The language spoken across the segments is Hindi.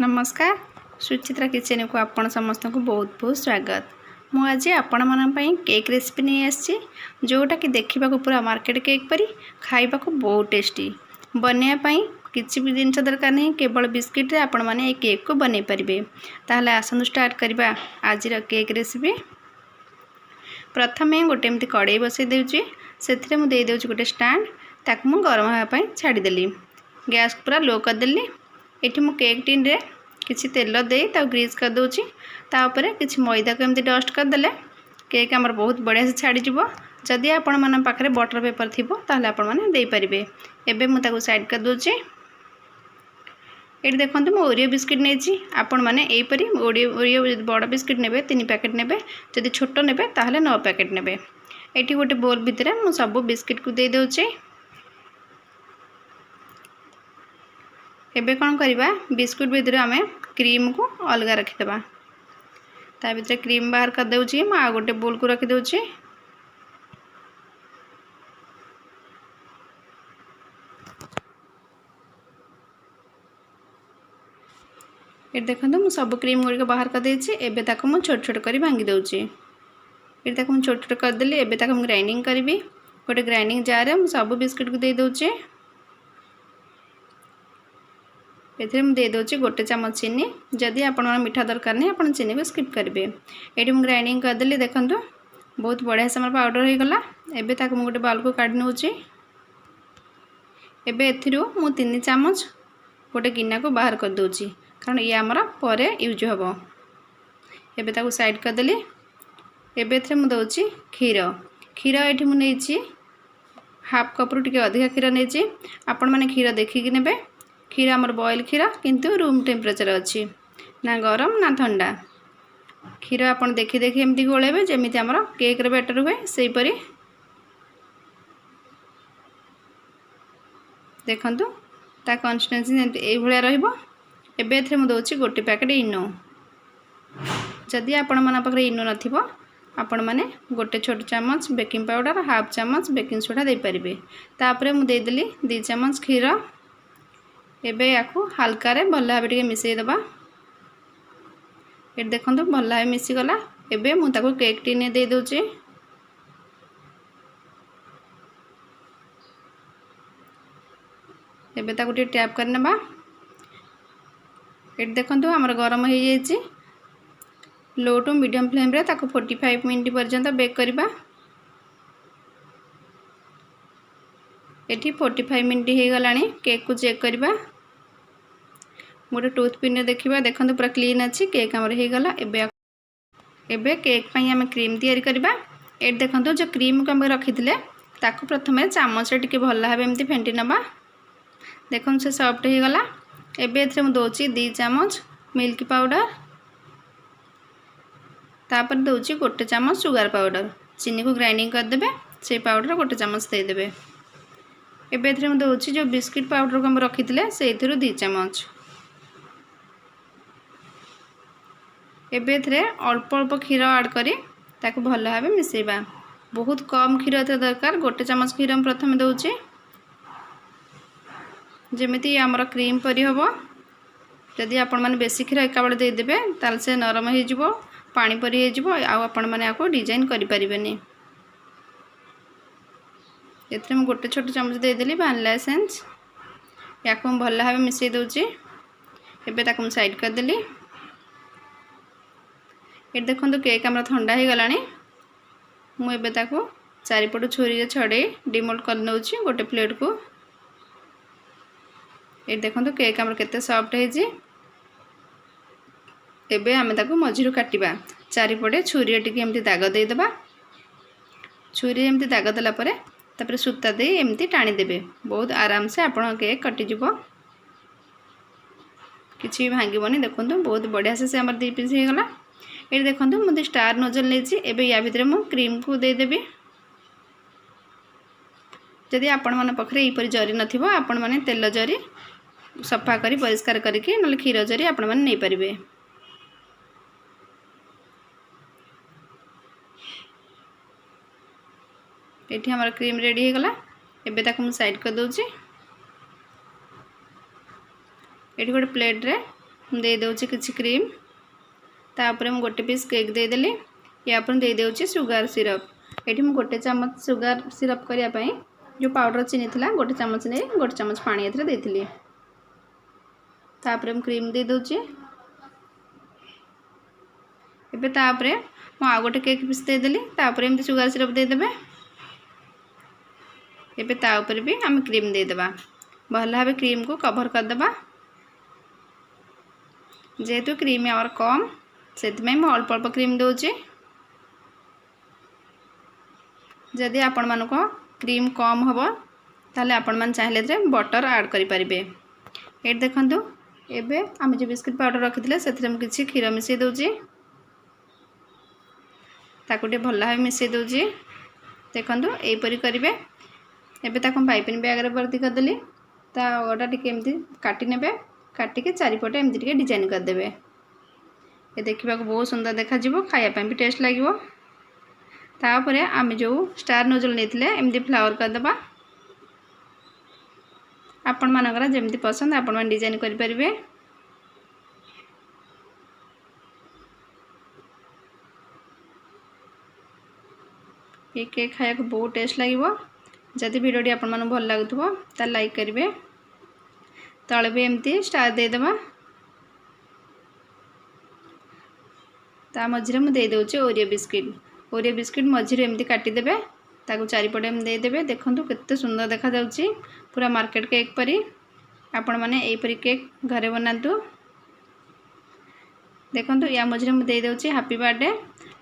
नमस्कार सुचित्रा किचन को आपण समस्त को बहुत बहुत स्वागत। मु आज आपण मन केक रेसिपी नहीं आसी जोटा कि देखा पूरा मार्केट केक परी खाइबा को बहुत टेस्टी बनवाई किसी भी जिन दरकार नहीं केवल बिस्किट रे आपण माने ये केक को बनै पारिबे। ताहले आसनु स्टार्ट करबा आज केक रेसिपी। प्रथमे गोटे एमती कड़ाई बसई देउची सेथिरे मु दे देउची गोटे स्टैंड ताकू मु गरम होगा पई छाड़ी देली। गैस पूरा लो कर देली। एठी मु केक टिन रे किछि तेल दे ता ग्रीस कर दोची ता ऊपर किछि मैदा को एमती डस्ट कर देले केक हमर बहुत बढ़िया से छाड़ी जिवो। जदि आपण मन पाखरे बटर पेपर थिबो ताहले आपण माने देई परिबे। एबे मु ताकू साइड कर दोची। एठी देखंतु मु ओरियो बिस्किट नेची आपण माने एई परी ओरियो बड़ बिस्किट नेबे 3 पैकेट नेबे जदि छोट नेबे ताहले 9 पैकेट नेबे। एठी गोटे बोल भितरे मु सब बिस्किट को दे दोची। एबे कौन करवा बिस्कुट भितर आम क्रीम को अलग रखिदेबा ता भितर क्रीम बाहर कर देउची आ गोटे बोल को रखी देउची। ये देखंतु मु सब क्रीम गुड़ी बाहर कर देछि। एबे ताको मु छोट छोट करी भांगी देउची। ये ताको मु छोट छोट कर देली। एबे ताको मु ग्राइंडिंग करबी। गोटे ग्राइंडिंग जार रे मु सब बिस्कुट को दे दोची। एथिरे मु दे दोची गोटे चम्मच चीनी। जदि आपण मीठा दरकार नहीं आपण चीनी को स्किप करेंगे। ये मु ग्राइंडिंग कर देली। देखंतु बहुत बढ़िया से हमर पाउडर हो गला। एबे ताको मु गोटे बाउल को काढी नउची। एबे एथिरु मु 3 चम्मच गोटे गिन्ना को बाहर कर दोची कारण ये हमर परे यूज हबो। एबे ताको साइड कर देली। एबे एथिरे मु दोची खीर एठी मु नेची हाफ कप रु टिके अधिक खीर नेची। आपण माने खीर देखि कि नेबे। खीर आमर बॉयल खीर किंतु रूम टेम्परेचर अच्छी ना गरम ना ठंडा। खीर आपन देखि देखि एमती गोलेबे जेमिति आमर केक रे बैटर हुए सेही परी। देखंतु ता कंसिस्टेंसी जेमति एई भलिया रहइबो। एबे एथरे मु दोची गोटे पैकेट इनो। जदि आपण मन पाखरे इनो नथिबो आपण माने गोटे छोट चम्मच बेकिंग पाउडर हाफ चम्मच बेकिंग सोडा दे परिबे। तापरे मु दे देली 2 चम्मच खीर। एबे याकू हल्का रे भल्ला भाबे टिके मिसई दबा। ए देखंतु भल्ला भाबे मिसी गला। एबे मु ताको केक टिने दे दोची। एबे ताको टे टैप कर नेबा। ए देखंतु हमर गरम हो जाईची। लो टू मीडियम फ्लेम रे ताको 45 मिनिट पर्यंत बेक करबा। एठी 45 मिनिट हो गलानी। केक को चेक करबा। गोटे टूथ पिन रे देखिबा। देखंतु पूरा क्लीन अछि केक हमर हो गला। एबे केक पई हम क्रीम तैयारी करबा। ए देखंतु जो क्रीम को हम रखिथिले ताको प्रथमे चामच रे टिके भल्ला भाबे एमती फेंटी नबा। देखन से सॉफ्ट हो गला। एबे एथरे मु दोची 2 चम्मच मिल्क पाउडर तापर दोची गोटे चम्मच शुगर पाउडर। चीनी को ग्राइंडिंग कर देबे से पाउडर गोटे चम्मच दे देबे। एबे एथरे मु दोची जो बिस्किट पाउडर को हम रखिथिले सेथिरु 2 चम्मच। एबे एथरे अल्प अल्प खीर ऐड करी ताको भल भाबे मिसेबा। बहुत कम खीर एथे दरकार। गोटे चम्मच खीर हम प्रथमे दोची जेमिति हमर क्रीम परी हबो। जदि आपण माने बेसी खीर एका बेले दे देबे ताल से नरम हो जिवो पानी परी हो जिवो आ आपण माने आको डिजाइन करि परिबेनी। एथरे हम गोटे छोट चम्मच दे देली वैनिला एसेंस। याको हम भल भाबे मिसई दोची। एबे ताको हम साइड कर देली। ये देखंतु केक हमरा ठंडा हो गलानी। मु एबे ताको चारिपटु छुरी रे छडे डिमोल्ड कर नउची गोटे प्लेट को। ये देखंतु केक हमरा केते सॉफ्ट है जी। एबे हमें ताको मझिरु काटिबा। चारिपटे छुरी रे टिके एमती दाग दे देबा। छुरी एमती दाग देला परे तापर सूता दे एमती टाणी देबे। बहुत आराम से आपण केक कटि जिवो किछि भांगिबोनी। देखंतु बहुत बढ़िया से हमर 2 पीस हो गला। ये देखंतु मुझे स्टार नोजल लेछि। एबे या भितरे मु क्रीम को दे देबी। जदि आपण मन पखरे ई परि जरी नथिबो आपण माने तेल जरी सफा करी परिष्कार करके नले खीर जरी आपण माने नै परिबे। एठी हमर क्रीम रेडी हो गला। एबे ताको मु साइड कर दोची। एठी गोटे प्लेट रे दे दूची किसी क्रीम तापर मु गोटे पीस केक देदेली या दे दूची सुगर सिरप ये मुझे गोटे चमच सुगर सिरप करने जो पाउडर चीनी थी गोटे चमच नहीं गोटे चमच पानी देती तापर क्रीम दे दूची एबे तापरे मु आ गोटे केक पीस देदेली तापर एमती सुगर सिरप देदेबे एबे ता ऊपर भी आम क्रीम देदेबा भल भाव क्रीम को कवर करदेबा जेहेतु क्रीम आमर कम से अल्प अल्प क्रीम दूची जदि आपण मान को क्रीम कम हम ताले आपण मान चाहिए बटर ऐड करि परिबे ये देखंतु एबे आम जो बिस्किट पाउडर रखिथिले सेथिरे हम किछि क्षीर मिसई दोची ताको टे भल भाव मिसई दोची देखंतु एपरी करिवे एबे ताको पाइपिंग बैग रे भर्ती करदेली ता ओटा टिके एमती काटी नेबे काटिके चारिपटे एमती टिके डिजाइन करदेबे ये देखा बहुत सुंदर देखा खायापी भी टेस्ट लगे तापर आम जो स्टार नोजल नहीं एमती फ्लावर करदे आपण मानकर जमती पसंद आपण मान डिजाइन करें ये केक खाया को बहुत टेस्ट लगे जदि वीडियोटी आपण मन भल लगुव तो लाइक करेंगे तले भी एमती स्टार देदेबा ता मझे मुझे दे दूचे ओरियो बिस्किट मझे एमती काटिदेबे ताकू चारिपटे देदेबे देखंतु केते सुंदर देखा जाउची पूरा मार्केट केक परी आपण माने एई परी केक घरे बनातु देखंतु या मझे मुझे दे दूचे हैप्पी बर्थडे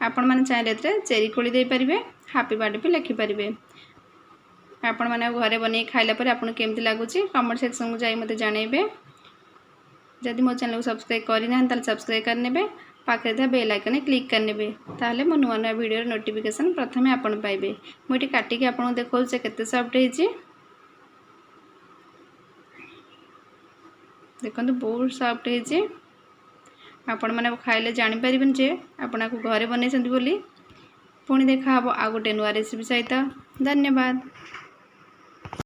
आपण माने चाहे चेरी कोली दे परिबे हैप्पी बर्थडे भी लिखि परिबे आपण माने घरे बनै खाइला पर आपन केमती लागुची कमेंट सेक्शन में जाई मते जानेबे जदि मो चैनल को सब्सक्राइब करना ताले सब्सक्राइब करनेबे पाखे था बेल आइकन क्लिक करने ताहले मो नुआ नुआ वीडियो नोटिफिकेशन प्रथमे आपण पाइबे मुझे काटिके आपन देखौ से केते सॉफ्ट हेची देखंतु बहुत सॉफ्ट हेची आपण माने खाइले जानि परिबेन जे आपण को घरे बनै संती बोली पुणी देखा हबो आ गोटे नुआ रेसिपी सहित धन्यवाद।